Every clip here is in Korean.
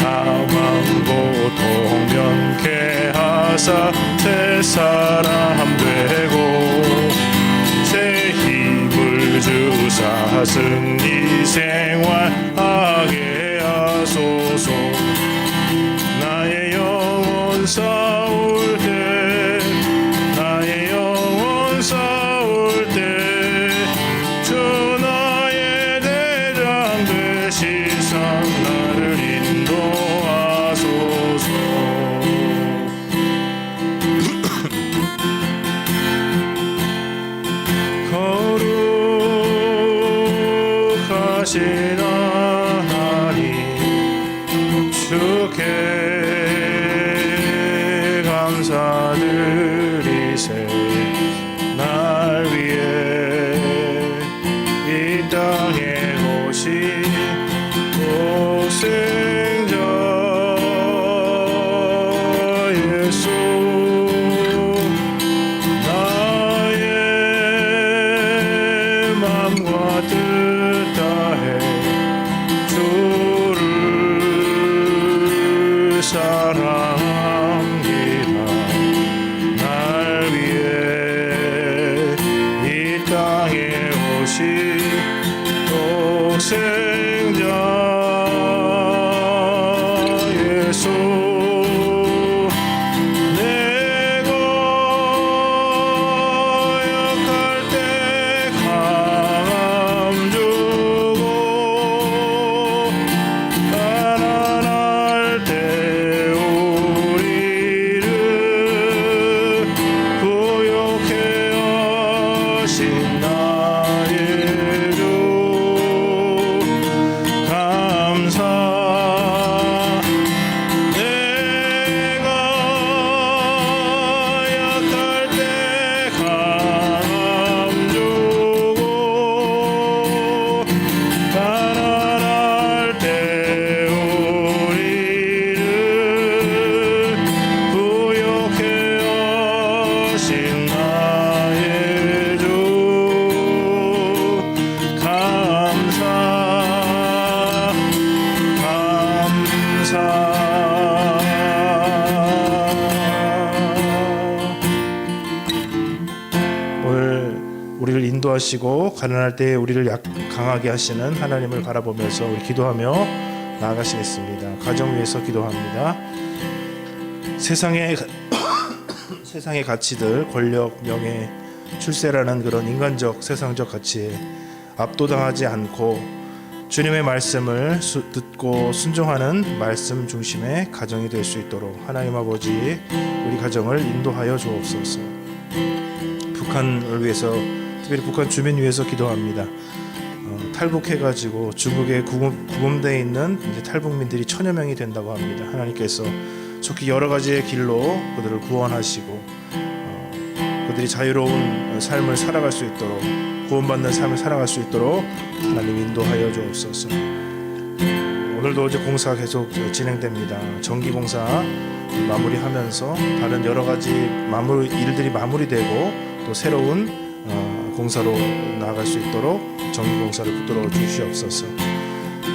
사망 고통 면케 하사 새 사람 되고 새 힘을 주사 승리 생활하게 하소서. 나의 영혼 싸울 때 나의 영혼 싸울 때 주 나의 대장 되시사 나를 인도하소서. 거룩하신 하나님 주께 감사드리세. 날 위해 이 땅에 오신 독생자 예수 나의 맘과 뜻 다해 주를 사랑합니다. 날 위해 이 땅에 오신 독생자 예수 내가 약할 때 강함 주고 가난할 때 우리를 구욕해 하신 나의 주 감사. 내가 약할 때 강함 주고 가난할 때 우리를 구욕해 하신 나의 주 감사 감사. 오늘 우리를 인도하시고 가난할 때 우리를 강하게 하시는 하나님을 바라보면서 우리 기도하며 나아가시겠습니다. 가정 위해서 기도합니다. 세상의 가치들, 권력, 명예, 출세라는 그런 인간적 세상적 가치에 압도당하지 않고 주님의 말씀을 듣고 순종하는 말씀 중심의 가정이 될 수 있도록 하나님 아버지 우리 가정을 인도하여 주옵소서. 북한을 위해서, 특별히 북한 주민 위해서 기도합니다. 탈북해가지고 중국에 구금되어 있는 이제 탈북민들이 1000여 명이 된다고 합니다. 하나님께서 속히 여러 가지의 길로 그들을 구원하시고 그들이 자유로운 삶을 살아갈 수 있도록, 구원받는 삶을 살아갈 수 있도록 하나님 인도하여 주옵소서. 오늘도 이제 공사 계속 진행됩니다. 전기 공사 마무리하면서 다른 여러 가지 일들이 마무리되고 또 새로운 공사로 나아갈 수 있도록 전기 공사를 붙들어 주시옵소서.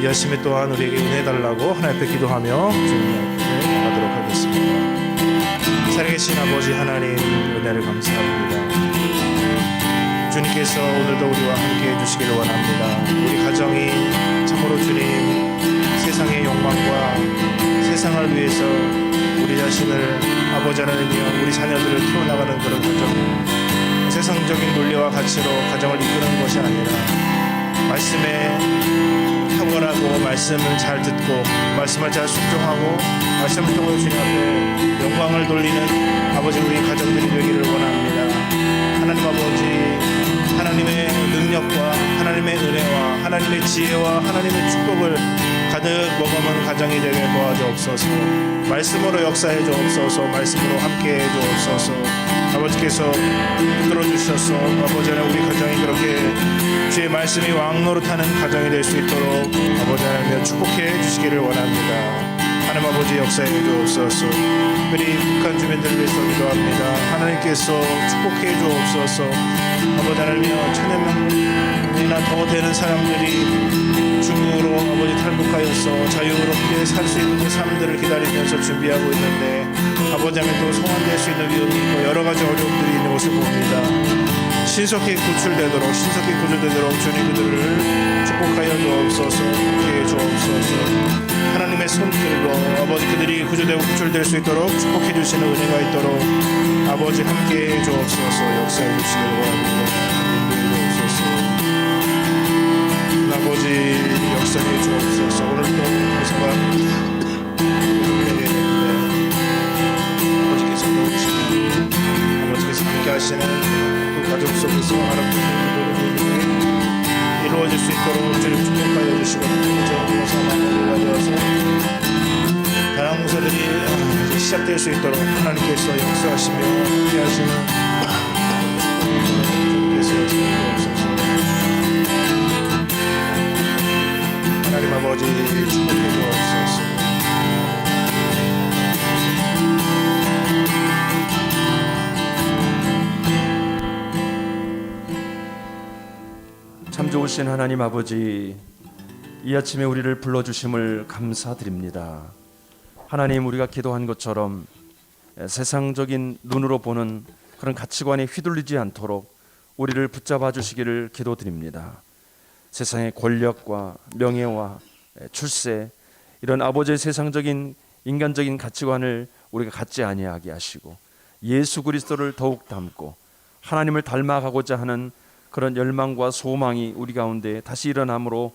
이 아침에 또한 우리에게 은혜 달라고 하나님 앞에 기도하며 주님 앞에 나가도록 하겠습니다. 살아계신 아버지 하나님, 은혜를 감사합니다. 주님께서 오늘도 우리와 함께 해주시기를 원합니다. 우리 가정이 참으로 주님 세상의 욕망과 세상을 위해서 우리 자신을 아버지 하나님이여 우리 자녀들을 키워나가는 그런 가정, 세상적인 논리와 가치로 가정을 이끄는 것이 아니라 말씀에 탁월하고 말씀을 잘 듣고 말씀을 잘 순종하고 말씀을 통해 주님 앞에 영광을 돌리는 아버지 우리 가정들이 되기를 원합니다. 하나님 아버지, 하나님의 능력과 하나님의 은혜와 하나님의 지혜와 하나님의 축복을 가득 머금은 가정이 되게 도와주옵소서. 말씀으로 역사해 주옵소서. 말씀으로 함께 해 주옵소서. 아버지께서 이끌어 주셔서 아버지 하나님 우리 가정이 그렇게 주의 말씀이 왕노릇하는 가정이 될 수 있도록 아버지 하나님 축복해 주시기를 원합니다. 하나님 아버지 역사해 주옵소서. 특별히 북한 주민들을 위해서 기도합니다. 하나님께서 축복해 주옵소서. 아버지 하나님이여 1000여 명이나 더 되는 사람들이 중국으로 아버지 탈북하여서 자유롭게 살 수 있는 그 삶들을 기다리면서 준비하고 있는데 아버지 하면 또 소환될 수 있는 위험이 있고 여러 가지 어려움들이 있는 것을 봅니다. 신속히 구출되도록 신속히 구조되도록 주님 그들을 축복하여 주옵소서. 함께해 주옵소서. 하나님의 손길로 아버지 그들이 구조되고 구출될 수 있도록 축복해 주시는 은혜가 있도록 아버지 함께해 주옵소서. 역사해 주시길 원합니다. 아버지 역사해 주옵소서. 오늘도 감사가 아버지께서 도우시는 아버지께서 함께 하시는 그 가족 속에서 아름다운 기도를 이루어질 수 있도록 주님 축복하여 주시고 정부사 마무리가 되어서 다양한 공사들이 시작될 수 있도록 하나님께서 역사하시며 함께 하시는 주님께서 주옵소서. 하나님 아버지 축복해 주옵소서. 참 좋으신 하나님 아버지, 이 아침에 우리를 불러주심을 감사드립니다. 하나님, 우리가 기도한 것처럼 세상적인 눈으로 보는 그런 가치관에 휘둘리지 않도록 우리를 붙잡아 주시기를 기도드립니다. 세상의 권력과 명예와 출세, 이런 아버지의 세상적인 인간적인 가치관을 우리가 갖지 아니하게 하시고 예수 그리스도를 더욱 닮고 하나님을 닮아가고자 하는 그런 열망과 소망이 우리 가운데 다시 일어남으로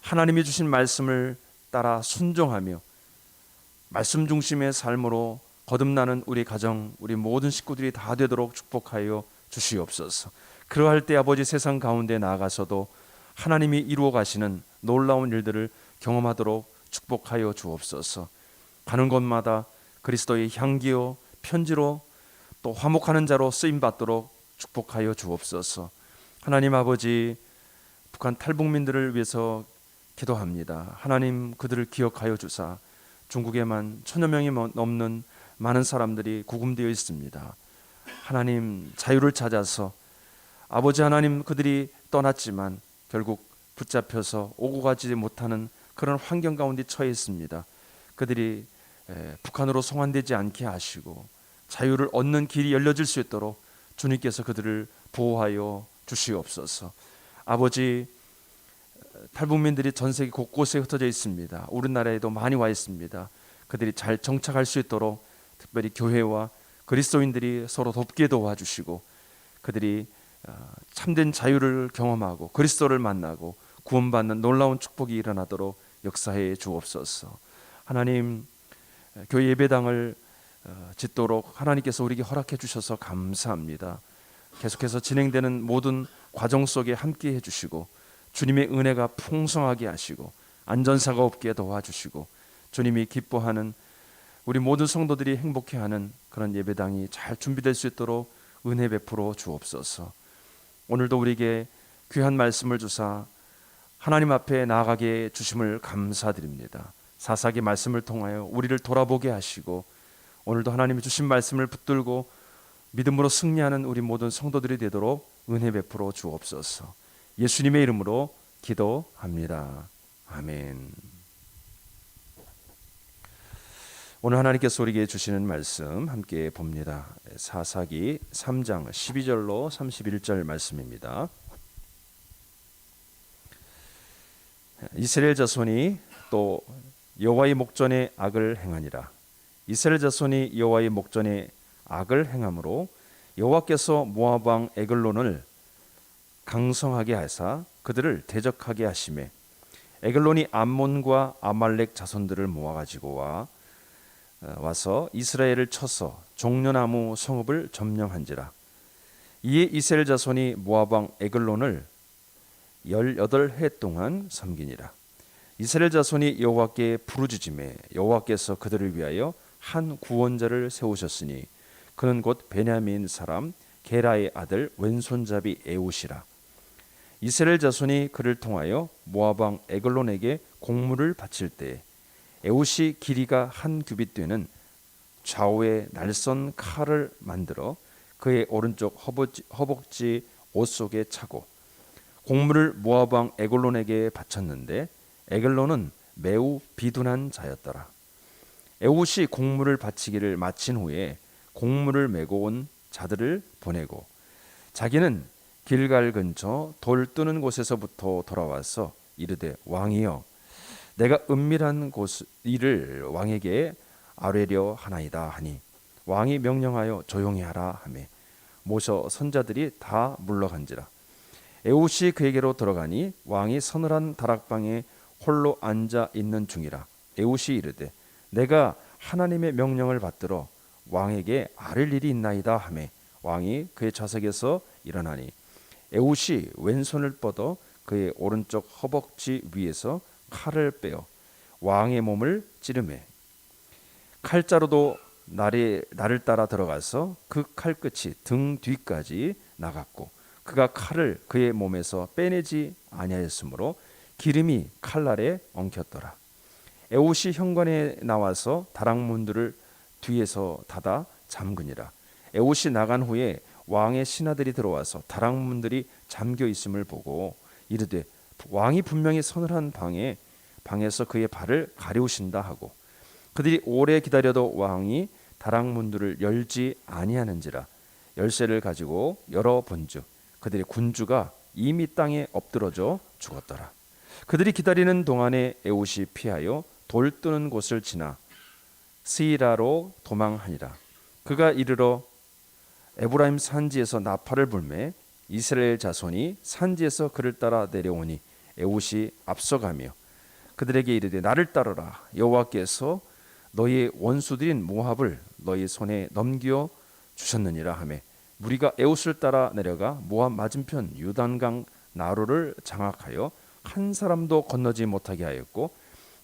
하나님이 주신 말씀을 따라 순종하며 말씀 중심의 삶으로 거듭나는 우리 가정, 우리 모든 식구들이 다 되도록 축복하여 주시옵소서. 그러할 때 아버지 세상 가운데 나아가서도 하나님이 이루어 가시는 놀라운 일들을 경험하도록 축복하여 주옵소서. 가는 곳마다 그리스도의 향기요 편지로 또 화목하는 자로 쓰임 받도록 축복하여 주옵소서. 하나님 아버지, 북한 탈북민들을 위해서 기도합니다. 하나님, 그들을 기억하여 주사 중국에만 1000여 명이 넘는 많은 사람들이 구금되어 있습니다. 하나님, 자유를 찾아서 아버지 하나님, 그들이 떠났지만 결국 붙잡혀서 오고 가지 못하는 그런 환경 가운데 처해 있습니다. 그들이 북한으로 송환되지 않게 하시고 자유를 얻는 길이 열려질 수 있도록 주님께서 그들을 보호하여 주시옵소서. 아버지, 탈북민들이 전 세계 곳곳에 흩어져 있습니다. 우리나라에도 많이 와 있습니다. 그들이 잘 정착할 수 있도록 특별히 교회와 그리스도인들이 서로 돕게 도와주시고 그들이 참된 자유를 경험하고 그리스도를 만나고 구원받는 놀라운 축복이 일어나도록 역사해 주옵소서. 하나님, 교회 예배당을 짓도록 하나님께서 우리에게 허락해 주셔서 감사합니다. 계속해서 진행되는 모든 과정 속에 함께 해주시고 주님의 은혜가 풍성하게 하시고 안전사가 없게 도와주시고 주님이 기뻐하는 우리 모든 성도들이 행복해하는 그런 예배당이 잘 준비될 수 있도록 은혜 베풀어 주옵소서. 오늘도 우리에게 귀한 말씀을 주사 하나님 앞에 나아가게 주심을 감사드립니다. 사사기 말씀을 통하여 우리를 돌아보게 하시고 오늘도 하나님이 주신 말씀을 붙들고 믿음으로 승리하는 우리 모든 성도들이 되도록 은혜 베풀어 주옵소서. 예수님의 이름으로 기도합니다. 아멘. 오늘 하나님께서 우리에게 주시는 말씀 함께 봅니다. 사사기 3장 12절로 31절 말씀입니다. 이스라엘 자손이 또 여호와의 목전에 악을 행하니라. 이스라엘 자손이 여호와의 목전에 악을 행함으로 여호와께서 모압 왕 에글론을 강성하게 하사 그들을 대적하게 하시매 에글론이 암몬과 아말렉 자손들을 모아가지고 와서 이스라엘을 쳐서 종려나무 성읍을 점령한지라. 이에 이스라엘 자손이 모압 왕 에글론을 18해 동안 섬기니라. 이스라엘 자손이 여호와께 부르짖음에 여호와께서 그들을 위하여 한 구원자를 세우셨으니 그는 곧 베냐민 사람 게라의 아들 왼손잡이 에웃이라. 이스라엘 자손이 그를 통하여 모압 왕 에글론에게 공물을 바칠 때 에웃이 길이가 한 규빗 되는 좌우에 날선 칼을 만들어 그의 오른쪽 허벅지 옷 속에 차고 곡물을 모압 왕 에글론에게 바쳤는데 에글론은 매우 비둔한 자였더라. 에훗이 곡물을 바치기를 마친 후에 곡물을 메고 온 자들을 보내고 자기는 길갈 근처 돌 뜨는 곳에서부터 돌아와서 이르되 왕이여 내가 은밀한 곳 일을 왕에게 아뢰려 하나이다 하니 왕이 명령하여 조용히 하라 하매 모셔 선자들이 다 물러간지라. 에훗이 그에게로 들어가니 왕이 서늘한 다락방에 홀로 앉아 있는 중이라. 에훗이 이르되 내가 하나님의 명령을 받들어 왕에게 아뢰 일이 있나이다 하매 왕이 그의 좌석에서 일어나니 에훗이 왼손을 뻗어 그의 오른쪽 허벅지 위에서 칼을 빼어 왕의 몸을 찌르매 칼자루도 나를 따라 들어가서 그 칼끝이 등 뒤까지 나갔고 그가 칼을 그의 몸에서 빼내지 아니하였으므로 기름이 칼날에 엉켰더라. 에훗이 현관에 나와서 다락문들을 뒤에서 닫아 잠그니라. 에훗이 나간 후에 왕의 신하들이 들어와서 다락문들이 잠겨 있음을 보고 이르되 왕이 분명히 서늘한 방에서 그의 발을 가리우신다 하고 그들이 오래 기다려도 왕이 다락문들을 열지 아니하는지라. 열쇠를 가지고 열어본즉 그들의 군주가 이미 땅에 엎드러져 죽었더라. 그들이 기다리는 동안에 에훗이 피하여 돌 뜨는 곳을 지나 스이라로 도망하니라. 그가 이르러 에브라임 산지에서 나팔을 불매 이스라엘 자손이 산지에서 그를 따라 내려오니 에훗이 앞서가며 그들에게 이르되 나를 따르라. 여호와께서 너희의 원수들인 모압을 너희 손에 넘겨 주셨느니라 하매 무리가 에훗을 따라 내려가 모압 맞은편 요단강 나루를 장악하여 한 사람도 건너지 못하게 하였고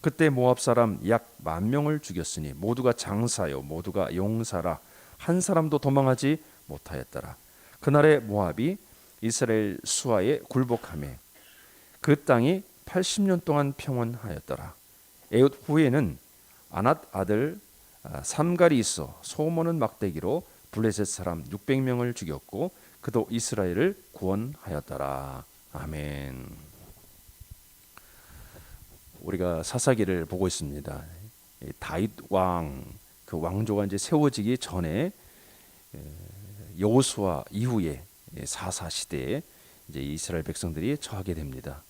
그때 모압 사람 약 10,000명을 죽였으니 모두가 장사요 모두가 용사라 한 사람도 도망하지 못하였더라. 그날에 모압이 이스라엘 수하에 굴복하매 그 땅이 80년 동안 평온하였더라. 에훗 후에는 아낫 아들 삼갈이 있어 소모는 막대기로 블레셋 사람 600명을 죽였고 그도 이스라엘을 구원하였더라. 아멘. 우리가 사사기를 보고 있습니다. 다윗 왕 그 왕조가 이제 세워지기 전에 여호수아 이후에 사사 시대에 이제 이스라엘 백성들이 처하게 됩니다.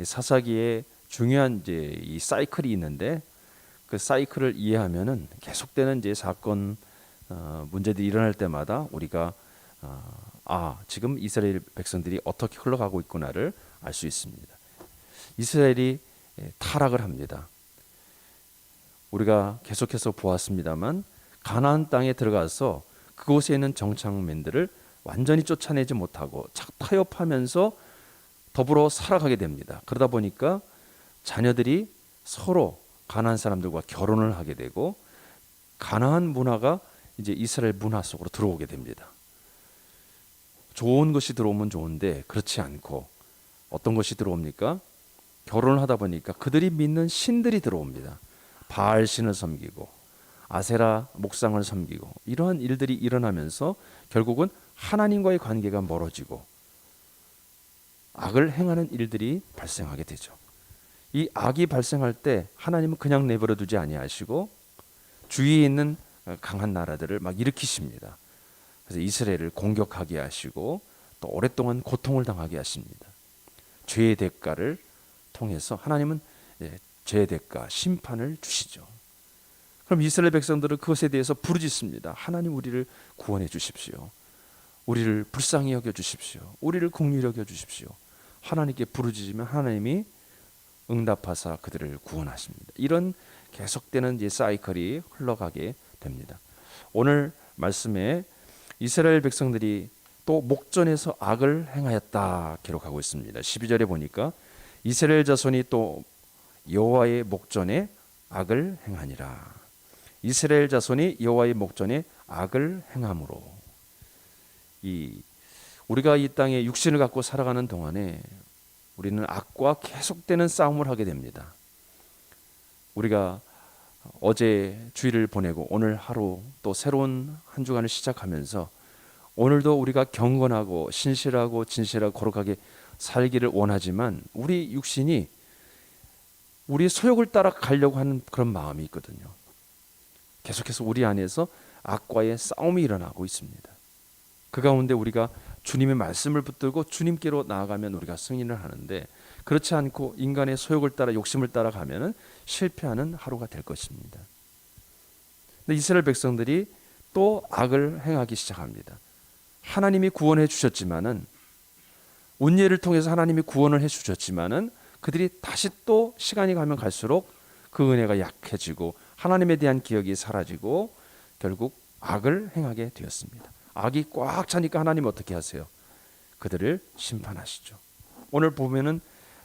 사사기에 중요한 이제 이 사이클이 있는데 그 사이클을 이해하면은 계속되는 이제 사건 문제들이 일어날 때마다 우리가 지금 이스라엘 백성들이 어떻게 흘러가고 있구나를 알 수 있습니다. 이스라엘이 타락을 합니다. 우리가 계속해서 보았습니다만 가나안 땅에 들어가서 그곳에 있는 정착민들을 완전히 쫓아내지 못하고 타협하면서 더불어 살아가게 됩니다. 그러다 보니까 자녀들이 서로 가나안 사람들과 결혼을 하게 되고 가나안 문화가 이제 이스라엘 문화 속으로 들어오게 됩니다. 좋은 것이 들어오면 좋은데 그렇지 않고 어떤 것이 들어옵니까? 결혼을 하다 보니까 그들이 믿는 신들이 들어옵니다. 바알 신을 섬기고 아세라 목상을 섬기고 이러한 일들이 일어나면서 결국은 하나님과의 관계가 멀어지고 악을 행하는 일들이 발생하게 되죠. 이 악이 발생할 때 하나님은 그냥 내버려 두지 아니하시고 주위에 있는 강한 나라들을 막 일으키십니다. 그래서 이스라엘을 공격하게 하시고 또 오랫동안 고통을 당하게 하십니다. 죄의 대가를 통해서 하나님은 죄의 대가, 심판을 주시죠. 그럼 이스라엘 백성들은 그것에 대해서 부르짖습니다. 하나님 우리를 구원해 주십시오. 우리를 불쌍히 여겨 주십시오. 우리를 긍휼히 여겨 주십시오. 하나님께 부르짖으면 하나님이 응답하사 그들을 구원하십니다. 이런 계속되는 이제 사이클이 흘러가게 됩니다. 오늘 말씀에 이스라엘 백성들이 또 목전에서 악을 행하였다 기록하고 있습니다. 12절에 보니까 이스라엘 자손이 또 여호와의 목전에 악을 행하니라. 이스라엘 자손이 여호와의 목전에 악을 행함으로 우리가 이 땅에 육신을 갖고 살아가는 동안에 우리는 악과 계속되는 싸움을 하게 됩니다. 우리가 어제 주일을 보내고 오늘 하루 또 새로운 한 주간을 시작하면서 오늘도 우리가 경건하고 신실하고 진실하고 거룩하게 살기를 원하지만 우리 육신이 우리의 소욕을 따라 가려고 하는 그런 마음이 있거든요. 계속해서 우리 안에서 악과의 싸움이 일어나고 있습니다. 그 가운데 우리가 주님의 말씀을 붙들고 주님께로 나아가면 우리가 승인을 하는데, 그렇지 않고 인간의 소욕을 따라 욕심을 따라 가면은 실패하는 하루가 될 것입니다. 근데 이스라엘 백성들이 또 악을 행하기 시작합니다. 하나님이 구원해 주셨지만은, 운예를 통해서 하나님이 구원을 해 주셨지만은 그들이 다시 또 시간이 가면 갈수록 그 은혜가 약해지고 하나님에 대한 기억이 사라지고 결국 악을 행하게 되었습니다. 악이 꽉 차니까 하나님 어떻게 하세요? 그들을 심판하시죠. 오늘 보면은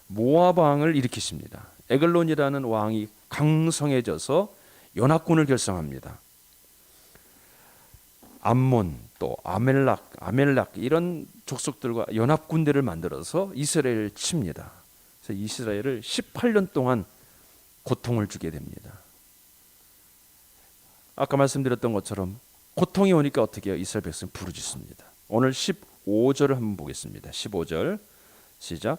모압 왕을 일으키십니다. 에글론이라는 왕이 강성해져서 연합군을 결성합니다. 암몬, 또 아멜락 이런 족속들과 연합군대를 만들어서 이스라엘을 칩니다. 그래서 이스라엘을 18년 동안 고통을 주게 됩니다. 아까 말씀드렸던 것처럼 고통이 오니까 어떻게 해요? 이스라엘 백성 부르짖습니다. 오늘 15절을 한번 보겠습니다. 15절 시작.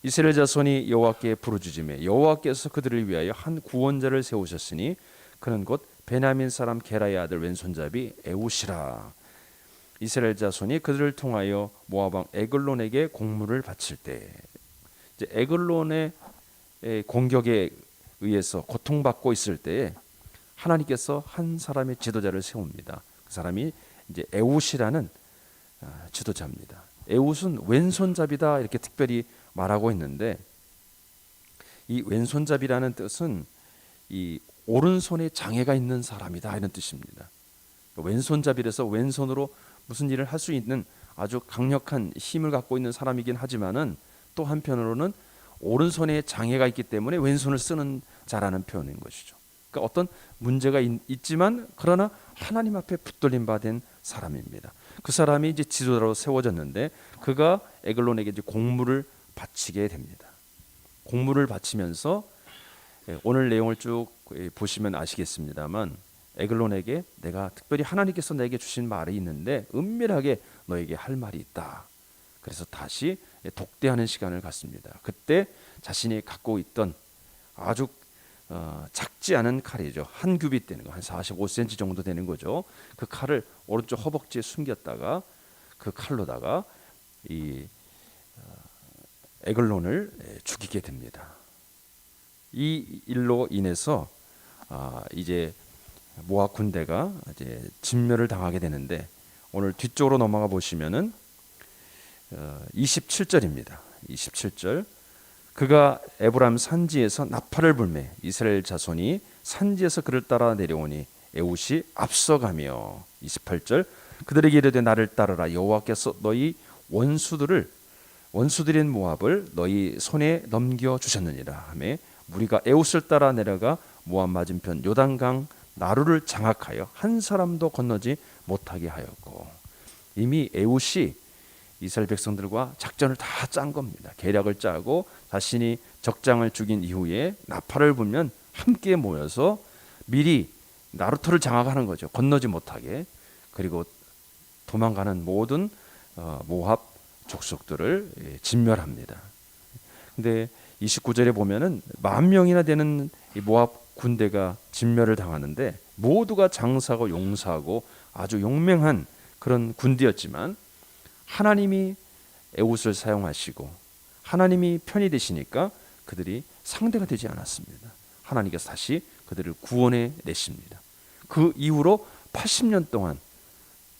이스라엘 자손이 여호와께 부르짖으며 여호와께서 그들을 위하여 한 구원자를 세우셨으니 그는 곧 베냐민 사람 게라의 아들 왼손잡이 에웃이라. 이스라엘 자손이 그들을 통하여 모압 왕 에글론에게 공물을 바칠 때, 이제 에글론의 공격에 의해서 고통받고 있을 때에 하나님께서 한 사람의 지도자를 세웁니다. 그 사람이 이제 에웃이라는 지도자입니다. 에웃은 왼손잡이다 이렇게 특별히 말하고 있는데, 이 왼손잡이라는 뜻은 이 오른손에 장애가 있는 사람이다 이런 뜻입니다. 왼손잡이라서 왼손으로 무슨 일을 할 수 있는 아주 강력한 힘을 갖고 있는 사람이긴 하지만은 또 한편으로는 오른손에 장애가 있기 때문에 왼손을 쓰는 자라는 표현인 것이죠. 그러니까 어떤 문제가 있지만 그러나 하나님 앞에 붙들림 받은 사람입니다. 그 사람이 이제 지도자로 세워졌는데 그가 에글론에게 이제 공물을 바치게 됩니다. 공물을 바치면서 오늘 내용을 쭉 보시면 아시겠습니다만, 에글론에게 내가 특별히 하나님께서 내게 주신 말이 있는데 은밀하게 너에게 할 말이 있다. 그래서 다시 독대하는 시간을 갖습니다. 그때 자신이 갖고 있던 아주 작지 않은 칼이죠. 한 규빗 되는 거, 한 45cm 정도 되는 거죠. 그 칼을 오른쪽 허벅지에 숨겼다가 그 칼로다가 이 에글론을 죽이게 됩니다. 이 일로 인해서 이제 모압 군대가 이제 진멸을 당하게 되는데, 오늘 뒤쪽으로 넘어가 보시면은 27절입니다. 27절. 그가 에브라임 산지에서 나팔을 불매 이스라엘 자손이 산지에서 그를 따라 내려오니 에웃이 앞서가며, 28절. 그들에게 이르되 나를 따르라. 여호와께서 너희 원수들인 모압을 너희 손에 넘겨 주셨느니라 하매 무리가 에웃을 따라 내려가 모압 맞은편 요단강 나루를 장악하여 한 사람도 건너지 못하게 하였고, 이미 에웃이 이스라엘 백성들과 작전을 다 짠 겁니다. 계략을 짜고 자신이 적장을 죽인 이후에 나팔을 불면 함께 모여서 미리 나루터를 장악하는 거죠. 건너지 못하게. 그리고 도망가는 모든 모압 족속들을 진멸합니다. 근데 29절에 보면은 10,000명이나 되는 이 모압 군대가 진멸을 당하는데 모두가 장사하고 용사하고 아주 용맹한 그런 군대였지만 하나님이 에웃을 사용하시고 하나님이 편이 되시니까 그들이 상대가 되지 않았습니다. 하나님께서 다시 그들을 구원해 내십니다. 그 이후로 80년 동안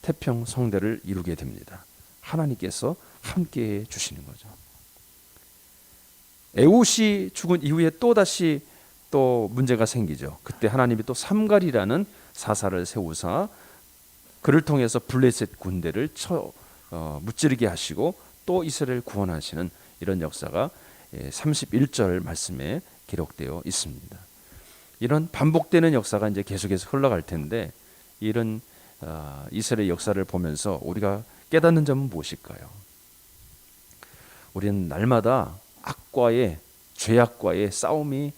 태평 성대를 이루게 됩니다. 하나님께서 함께해 주시는 거죠. 에웃이 죽은 이후에 또다시 또 문제가 생기죠. 그때 하나님이 또 삼갈이라는 사사를 세우사 그를 통해서 블레셋 군대를 무찌르게 하시고 또 이스라엘 구원하시는 이런 역사가 31절 말씀에 기록되어 있습니다. 이런 반복되는 역사가 이제 계속해서 흘러갈 텐데, 이런 이스라엘 역사를 보면서 우리가 깨닫는 점은 무엇일까요? 우리는 날마다 악과의 죄악과의 싸움이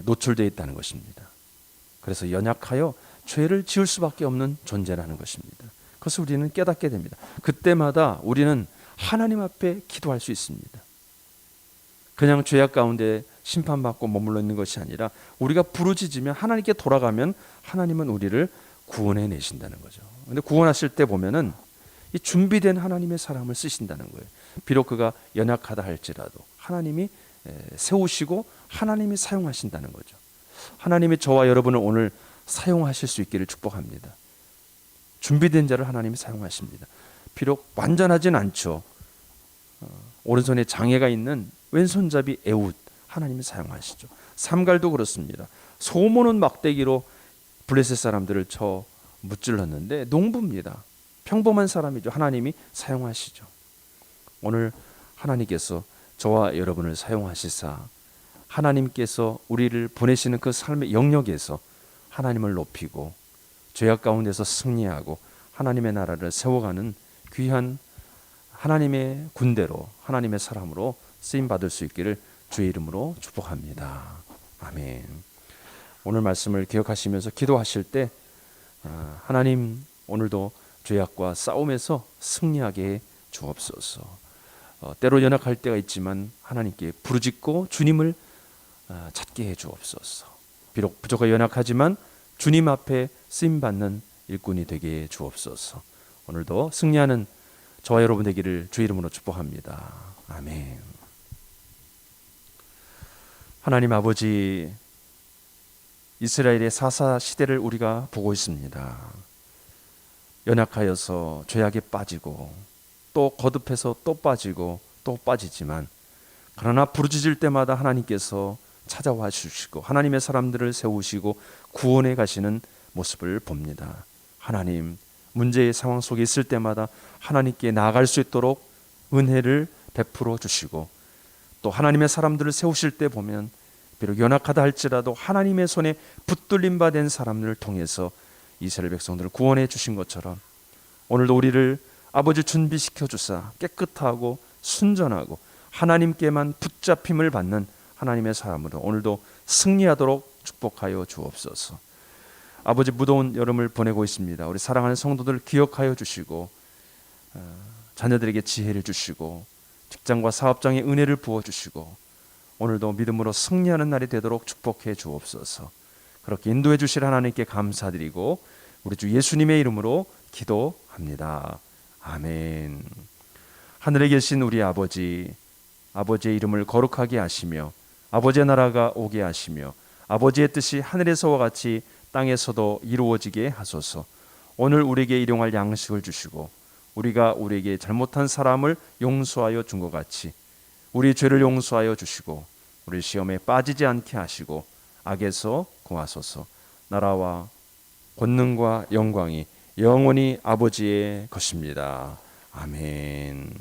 노출되어 있다는 것입니다. 그래서 연약하여 죄를 지을 수밖에 없는 존재라는 것입니다. 그것을 우리는 깨닫게 됩니다. 그때마다 우리는 하나님 앞에 기도할 수 있습니다. 그냥 죄악 가운데 심판받고 머물러 있는 것이 아니라 우리가 부르짖으면 하나님께 돌아가면 하나님은 우리를 구원해 내신다는 거죠. 근데 구원하실 때 보면은 이 준비된 하나님의 사람을 쓰신다는 거예요. 비록 그가 연약하다 할지라도 하나님이 세우시고 하나님이 사용하신다는 거죠. 하나님이 저와 여러분을 오늘 사용하실 수 있기를 축복합니다. 준비된 자를 하나님이 사용하십니다. 비록 완전하진 않죠. 오른손에 장애가 있는 왼손잡이 에웃 하나님이 사용하시죠. 삼갈도 그렇습니다. 소모는 막대기로 블레셋 사람들을 쳐 무찔렀는데 농부입니다. 평범한 사람이죠. 하나님이 사용하시죠. 오늘 하나님께서 저와 여러분을 사용하시사 하나님께서 우리를 보내시는 그 삶의 영역에서 하나님을 높이고 죄악 가운데서 승리하고 하나님의 나라를 세워가는 귀한 하나님의 군대로 하나님의 사람으로 쓰임 받을 수 있기를 주의 이름으로 축복합니다. 아멘. 오늘 말씀을 기억하시면서 기도하실 때 하나님 오늘도 죄악과 싸움에서 승리하게 해 주옵소서. 때로 연약할 때가 있지만 하나님께 부르짖고 주님을 찾게 해 주옵소서. 비록 부족하 연약하지만 주님 앞에 쓰임받는 일꾼이 되게 해 주옵소서. 오늘도 승리하는 저와 여러분 되기를 주의 이름으로 축복합니다. 아멘. 하나님 아버지, 이스라엘의 사사 시대를 우리가 보고 있습니다. 연약하여서 죄악에 빠지고 또 거듭해서 또 빠지고 또 빠지지만 그러나 부르짖을 때마다 하나님께서 찾아와 주시고 하나님의 사람들을 세우시고 구원해 가시는 모습을 봅니다. 하나님, 문제의 상황 속에 있을 때마다 하나님께 나아갈 수 있도록 은혜를 베풀어 주시고 또 하나님의 사람들을 세우실 때 보면 비록 연약하다 할지라도 하나님의 손에 붙들림 받은 사람들을 통해서 이스라엘 백성들을 구원해 주신 것처럼 오늘도 우리를 아버지 준비시켜 주사 깨끗하고 순전하고 하나님께만 붙잡힘을 받는 하나님의 사람으로 오늘도 승리하도록 축복하여 주옵소서. 아버지, 무더운 여름을 보내고 있습니다. 우리 사랑하는 성도들 기억하여 주시고 자녀들에게 지혜를 주시고 직장과 사업장에 은혜를 부어주시고 오늘도 믿음으로 승리하는 날이 되도록 축복해 주옵소서. 그렇게 인도해 주실 하나님께 감사드리고 우리 주 예수님의 이름으로 기도합니다. 아멘. 하늘에 계신 우리 아버지, 아버지의 이름을 거룩하게 하시며 아버지의 나라가 오게 하시며 아버지의 뜻이 하늘에서와 같이 땅에서도 이루어지게 하소서. 오늘 우리에게 일용할 양식을 주시고 우리가 우리에게 잘못한 사람을 용서하여 준 것 같이 우리 죄를 용서하여 주시고 우리 시험에 빠지지 않게 하시고 악에서 구하소서. 나라와 권능과 영광이 영원히 아버지의 것입니다. 아멘.